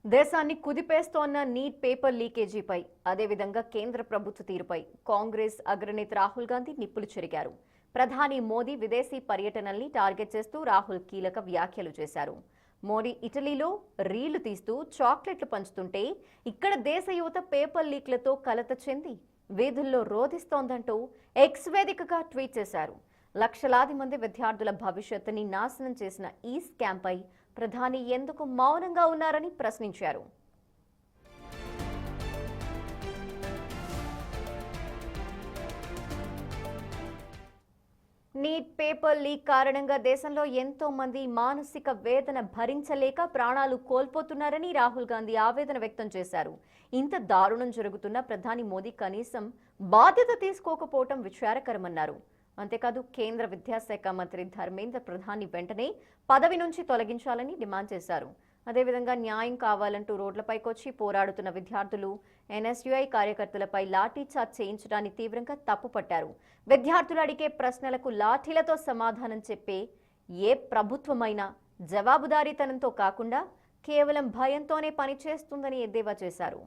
దేశాన్ని కుదిపేస్తోన్న neat paper లీకేజీపై అదేవిధంగా కేంద్ర ప్రభుత్వ తీరుపై కాంగ్రెస్ అగ్రనేత రాహుల్ గాంధీ నిప్పులు చెరిగారు. ప్రధాని మోదీ విదేశీ పర్యటనల్ని టార్గెట్ చేస్తూ రాహుల్ కీలక వ్యాఖ్యలు చేశారు. మోడీ ఇటలీలో రీళ్లు తీస్తూ చాక్లెట్లు పంచుతుంటే ఇక్కడ దేశ యువత పేపర్ లీక్లతో కలత చెంది వీధుల్లో రోధిస్తోందంటూ ఎక్స్ వేదికగా ట్వీట్ చేశారు. లక్షలాది మంది విద్యార్థుల భవిష్యత్తుని నాశనం చేసిన ఈ స్కామ్పై ప్రధాని ఎందుకు మౌనంగా ఉన్నారని ప్రశ్నించారు. నీట్ పేపర్ లీక్ కారణంగా దేశంలో ఎంతో మంది మానసిక వేదన భరించలేక ప్రాణాలు కోల్పోతున్నారని రాహుల్ గాంధీ ఆవేదన వ్యక్తం చేశారు. ఇంత దారుణం జరుగుతున్న ప్రధాని మోదీ కనీసం బాధ్యత తీసుకోకపోవటం విచారకరమన్నారు. అంతేకాదు కేంద్ర విద్యాశాఖ మంత్రి ధర్మేంద్ర ప్రధాని వెంటనే పదవి నుంచి తొలగించాలని డిమాండ్ చేశారు. అదేవిధంగా న్యాయం కావాలంటూ రోడ్లపైకొచ్చి పోరాడుతున్న విద్యార్థులు ఎన్ఎస్యుఐ కార్యకర్తలపై లాఠీ చార్జ్ చేయించడాన్ని తీవ్రంగా తప్పుపట్టారు. విద్యార్థులు అడిగే ప్రశ్నలకు లాఠీలతో సమాధానం చెప్పే ఏ ప్రభుత్వమైనా జవాబుదారీతనంతో కాకుండా కేవలం భయంతోనే పనిచేస్తుందని ఎద్దేవా చేశారు.